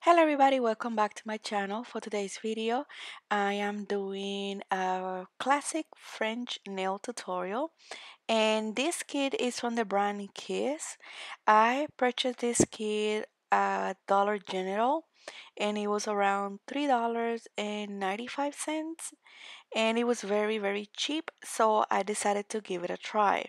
Hello everybody, welcome back to my channel. For today's video, I am doing a classic French nail tutorial, and this kit is from the brand Kiss. I purchased this kit at Dollar General and it was around $3.95, and it was very cheap, so I decided to give it a try.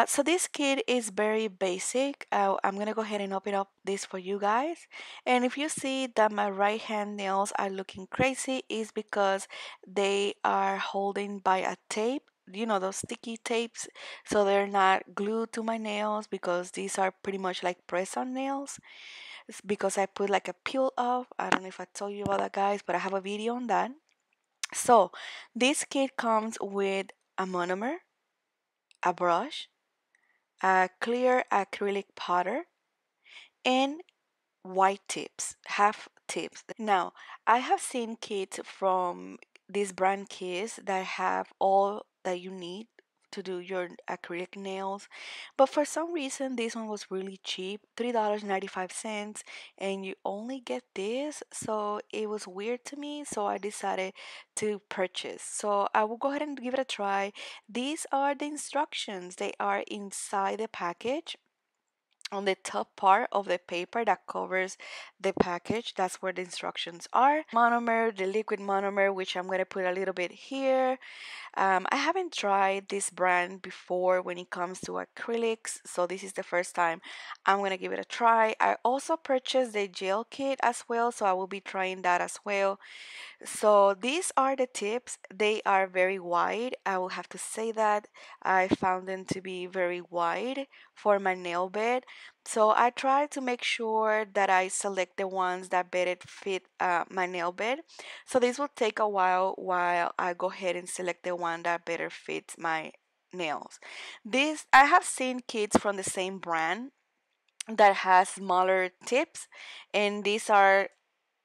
So this kit is very basic. I'm gonna go ahead and open up this for you guys. And if you see that my right hand nails are looking crazy, is because they are holding by a tape. You know, those sticky tapes, so they're not glued to my nails because these are pretty much like press-on nails. It's because I put like a peel off. I don't know if I told you about that, guys, but I have a video on that. So this kit comes with a monomer, a brush, a clear acrylic powder, and white tips, half tips. Now, I have seen kits from this brand Kiss that have all that you need to do your acrylic nails, but for some reason this one was really cheap, $3.95, and you only get this, so it was weird to me, so I decided to purchase. So I will go ahead and give it a try. These are the instructions. They are inside the package on the top part of the paper that covers the package. That's where the instructions are. Monomer, the liquid monomer, which I'm going to put a little bit here. I haven't tried this brand before when it comes to acrylics, so this is the first time I'm going to give it a try. I also purchased the gel kit as well, so I will be trying that as well. So these are the tips. They are very wide. I will have to say that. I found them to be very wide for my nail bed. So I try to make sure that I select the ones that better fit my nail bed. So this will take a while I go ahead and select the one that better fits my nails. This I have seen kits from the same brand that has smaller tips, and these are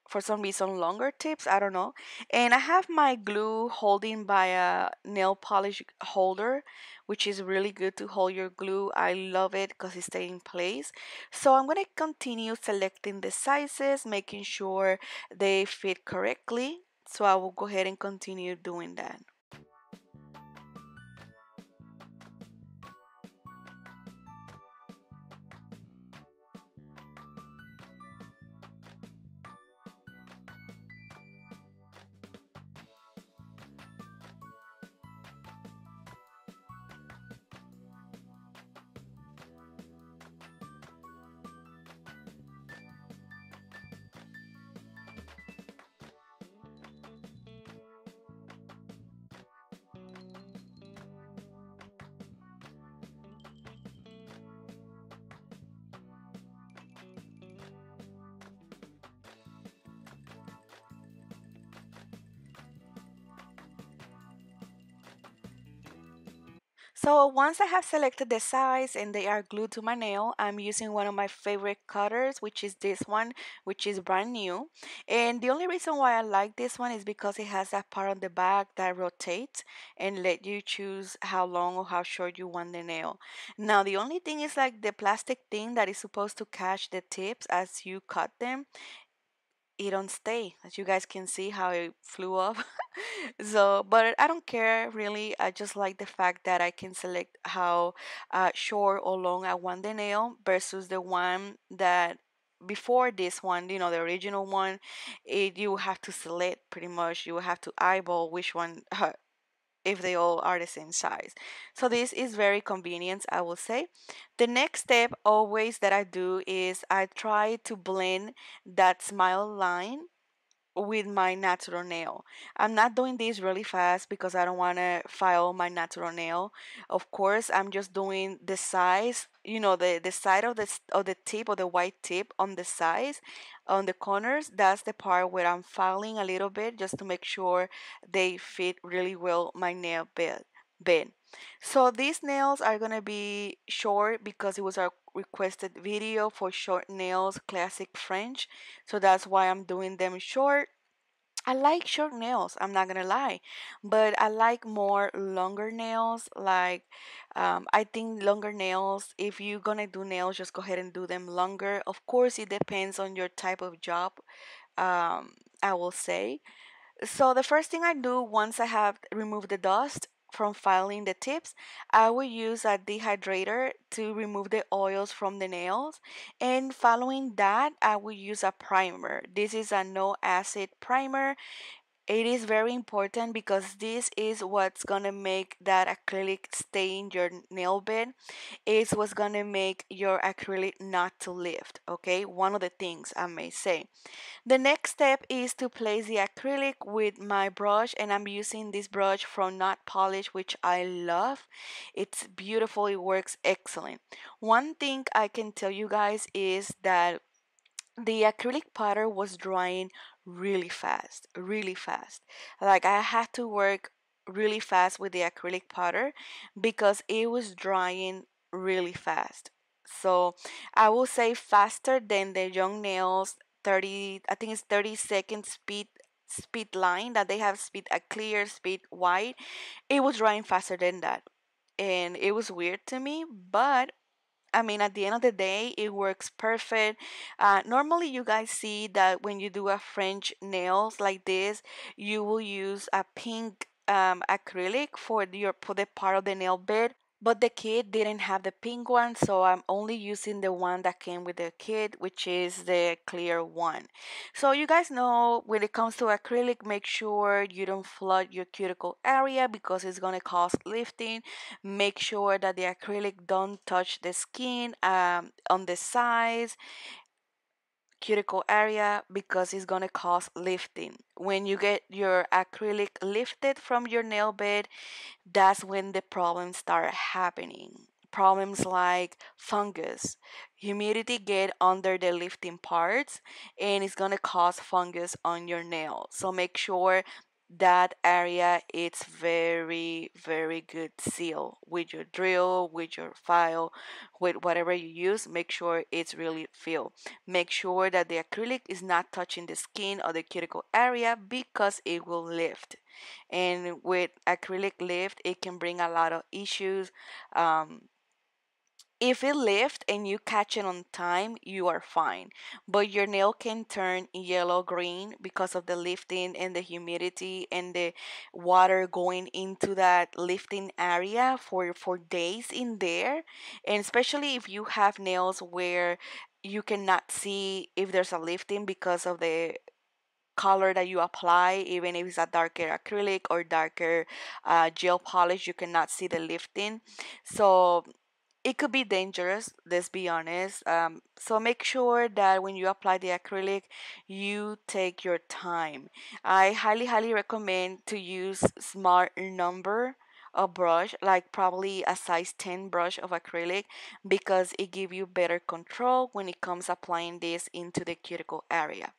for some reason longer tips. I don't know. And I have my glue holding by a nail polish holder, which is really good to hold your glue. I love it because it stays in place. So I'm going to continue selecting the sizes, making sure they fit correctly. So I will go ahead and continue doing that. So once I have selected the size and they are glued to my nail, I'm using one of my favorite cutters, which is this one, which is brand new. And the only reason why I like this one is because it has that part on the back that rotates and let you choose how long or how short you want the nail. Now the only thing is like the plastic thing that is supposed to catch the tips as you cut them, it don't stay, as you guys can see how it flew off. So but I don't care really. I just like the fact that I can select how short or long I want the nail versus the one that before this one, you know, the original one, you have to select pretty much. You have to eyeball which one if they all are the same size. So this is very convenient, I will say. The next step always that I do is I try to blend that smile line with my natural nail. I'm not doing this really fast because I don't want to file my natural nail. Of course, I'm just doing the size, you know, the side of the tip, or the white tip on the sides, on the corners. That's the part where I'm filing a little bit just to make sure they fit really well my nail bed. So these nails are gonna be short because it was a requested video for short nails, classic French. So that's why I'm doing them short. I like short nails, I'm not gonna lie, but I like more longer nails. Like, I think longer nails, if you're gonna do nails, just go ahead and do them longer. Of course, it depends on your type of job, I will say. So the first thing I do once I have removed the dust from filing the tips, I will use a dehydrator to remove the oils from the nails. And following that, I will use a primer. This is a no acid primer. It is very important because this is what's gonna make that acrylic stay in your nail bed. It's what's gonna make your acrylic not to lift. Okay, one of the things I may say. The next step is to place the acrylic with my brush, and I'm using this brush from Not Polish, which I love. It's beautiful, it works excellent. One thing I can tell you guys is that the acrylic powder was drying really fast, really fast. Like I had to work really fast with the acrylic powder because it was drying really fast. So I will say faster than the young nails 30, I think it's 30-second speed line that they have, speed a clear speed white. It was drying faster than that. And it was weird to me, but I mean, at the end of the day, it works perfect. Normally, you guys see that when you do a French nails like this, you will use a pink acrylic for the part of the nail bed. But the kit didn't have the pink one, so I'm only using the one that came with the kit, which is the clear one. So you guys know when it comes to acrylic, make sure you don't flood your cuticle area because it's gonna cause lifting. Make sure that the acrylic don't touch the skin on the sides cuticle area because it's gonna cause lifting. When you get your acrylic lifted from your nail bed, that's when the problems start happening. Problems like fungus, humidity get under the lifting parts, and it's gonna cause fungus on your nail. So make sure that area it's very very good seal with your drill, with your file, with whatever you use. Make sure it's really filled. Make sure that the acrylic is not touching the skin or the cuticle area because it will lift, and with acrylic lift it can bring a lot of issues. um, if it lifts and you catch it on time, you are fine. But your nail can turn yellow green because of the lifting and the humidity and the water going into that lifting area for days in there. And especially if you have nails where you cannot see if there's a lifting because of the color that you apply, even if it's a darker acrylic or darker gel polish, you cannot see the lifting. So it could be dangerous, let's be honest. So make sure that when you apply the acrylic, you take your time. I highly, highly recommend to use smart number a brush, like probably a size 10 brush of acrylic, because it gives you better control when it comes applying this into the cuticle area.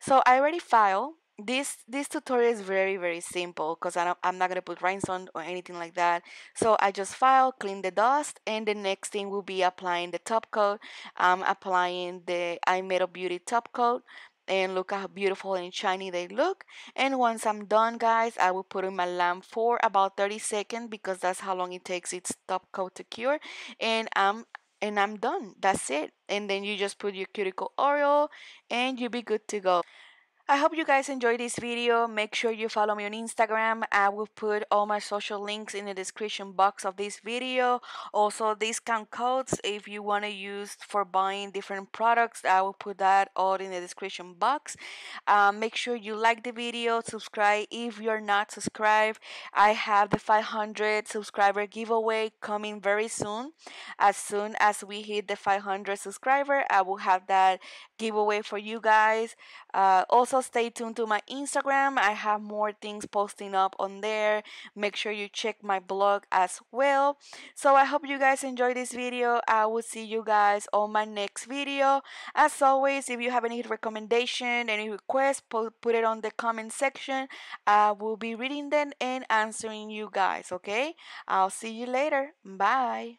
So I already filed. This tutorial is very very simple because I'm not gonna put rhinestone or anything like that. So I just file, clean the dust, and the next thing will be applying the top coat. I'm applying the I Made of Beauty top coat, and look how beautiful and shiny they look. And once I'm done, guys, I will put in my lamp for about 30 seconds because that's how long it takes its top coat to cure. And I'm done. That's it. And then you just put your cuticle oil and you'll be good to go. I hope you guys enjoyed this video. Make sure you follow me on Instagram. I will put all my social links in the description box of this video. Also, discount codes if you want to use for buying different products. I will put that all in the description box. Make sure you like the video, subscribe if you're not subscribed. I have the 500 subscriber giveaway coming very soon. As soon as we hit the 500 subscriber, I will have that giveaway for you guys. Also, stay tuned to my Instagram. I have more things posting up on there. Make sure you check my blog as well. So I hope you guys enjoyed this video. I will see you guys on my next video. As always, if you have any recommendation, any request, put it on the comment section. I will be reading them and answering you guys, okay? I'll see you later. Bye.